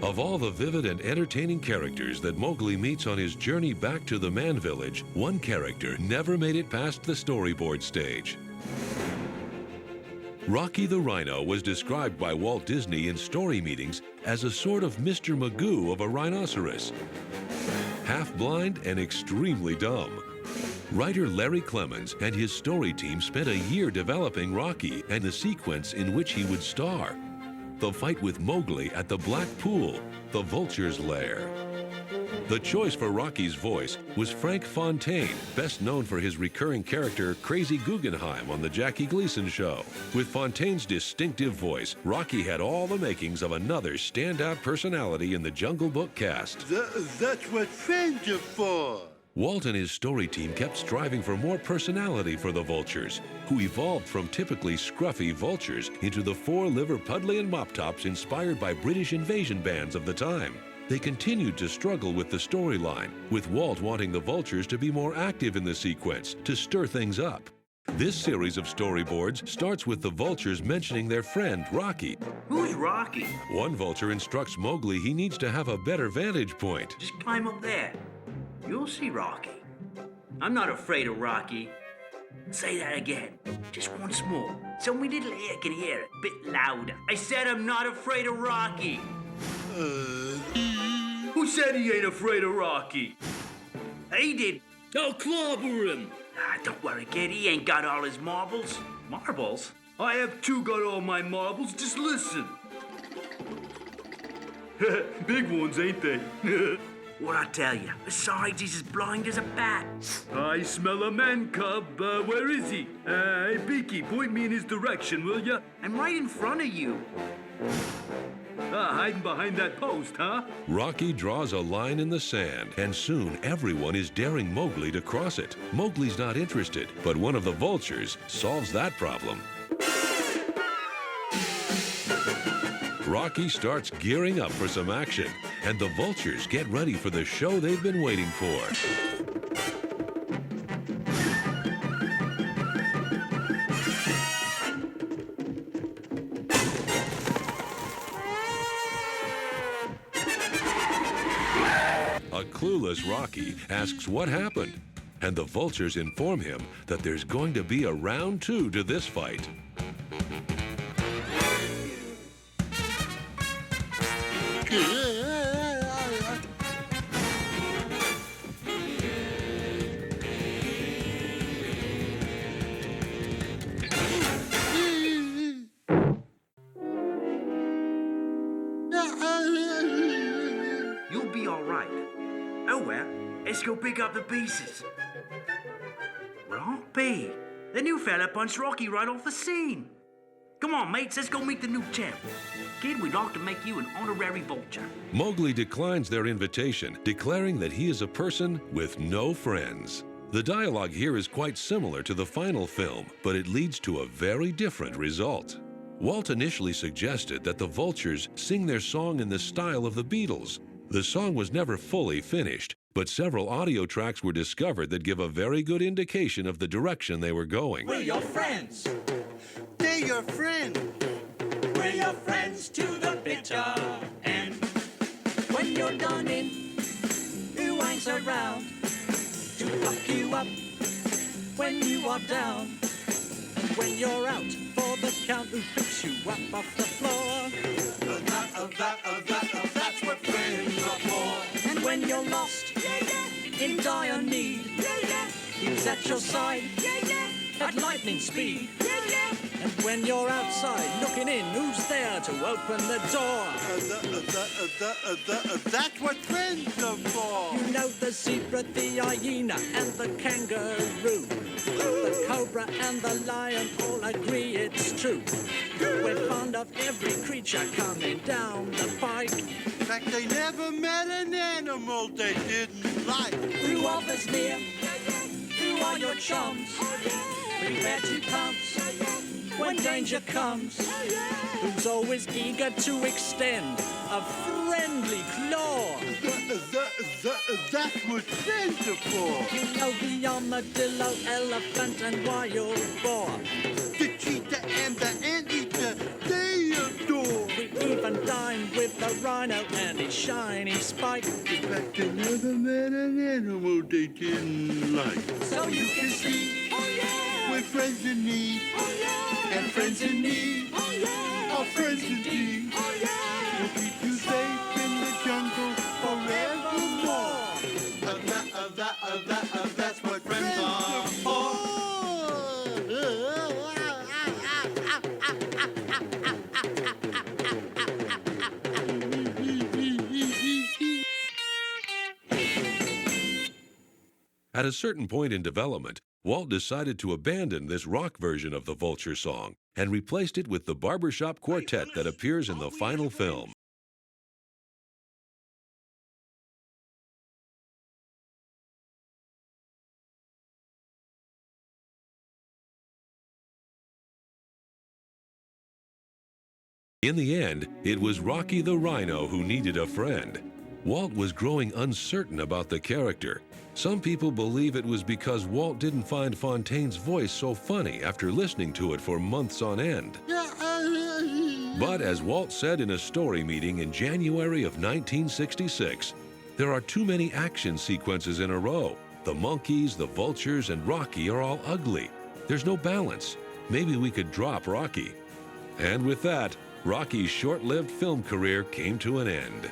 Of all the vivid and entertaining characters that Mowgli meets on his journey back to the Man Village, one character never made it past the storyboard stage. Rocky the Rhino was described by Walt Disney in story meetings as a sort of Mr. Magoo of a rhinoceros. Half-blind and extremely dumb. Writer Larry Clemens and his story team spent a year developing Rocky and the sequence in which he would star. The fight with Mowgli at the Black Pool, the Vulture's lair. The choice for Rocky's voice was Frank Fontaine, best known for his recurring character Crazy Guggenheim on The Jackie Gleason Show. With Fontaine's distinctive voice, Rocky had all the makings of another standout personality in the Jungle Book cast. That's what friends are for. Walt and his story team kept striving for more personality for the Vultures, who evolved from typically scruffy vultures into the four Liverpudlian mop-tops inspired by British invasion bands of the time. They continued to struggle with the storyline, with Walt wanting the Vultures to be more active in the sequence, to stir things up. This series of storyboards starts with the Vultures mentioning their friend, Rocky. Who's Rocky? One Vulture instructs Mowgli he needs to have a better vantage point. Just climb up there. You'll see Rocky. I'm not afraid of Rocky. Say that again, just once more, so my little ear can hear it a bit louder. I said I'm not afraid of Rocky. Who said he ain't afraid of Rocky? He did. I'll clobber him. Don't worry, kid, he ain't got all his marbles. Marbles? I have too got all my marbles, just listen. Big ones, ain't they? What I tell you? Besides, he's as blind as a bat. I smell a man cub. Where is he? Hey, Beaky, point me in his direction, will ya? I'm right in front of you. Hiding behind that post, huh? Rocky draws a line in the sand, and soon everyone is daring Mowgli to cross it. Mowgli's not interested, but one of the Vultures solves that problem. Rocky starts gearing up for some action, and the Vultures get ready for the show they've been waiting for. A clueless Rocky asks what happened, and the Vultures inform him that there's going to be a round 2 to this fight. You'll be all right. Oh well, let's go pick up the pieces. Well, I'll be. The new fella punched Rocky right off the scene. Come on, mates, let's go meet the new champ. Kid, we'd like to make you an honorary vulture. Mowgli declines their invitation, declaring that he is a person with no friends. The dialogue here is quite similar to the final film, but it leads to a very different result. Walt initially suggested that the Vultures sing their song in the style of the Beatles. The song was never fully finished, but several audio tracks were discovered that give a very good indication of the direction they were going. We're your friends. They're your friends. We're your friends to the bitter end. When you're done in, who hangs around to pluck you up when you are down? And when you're out for the count, who picks you up off the floor? That's what friends are for. And when you're lost in dire need, who's at your side at lightning speed? And when you're outside looking in, who's there to open the door? That's what friends are for. You know the zebra, the hyena, and the kangaroo. The cobra and the lion all agree it's true. We're fond of every creature coming down the pike. In fact, they never met an animal they didn't like. Who offers near? Who are your chums? Prepare to pounce when danger comes. Who's always eager to extend a friendly claw? That's what friends are for. You know the armadillo, elephant, and wild boar. The cheetah and the anteater, they adore. We even dine with the rhino and his shiny spike. The fact they never met an animal they didn't like. So you can see, oh yeah, We're friends in need, oh yeah, and friends in need oh yeah, are friends indeed. oh yeah. We'll keep you safe in the jungle forevermore. That's what friends are for. At a certain point in development, Walt decided to abandon this rock version of the Vulture song and replaced it with the barbershop quartet that appears in the final film. In the end, it was Rocky the Rhino who needed a friend. Walt was growing uncertain about the character. Some people believe it was because Walt didn't find Fontaine's voice so funny after listening to it for months on end. But as Walt said in a story meeting in January of 1966, there are too many action sequences in a row. The monkeys, the vultures, and Rocky are all ugly. There's no balance. Maybe we could drop Rocky. And with that, Rocky's short-lived film career came to an end.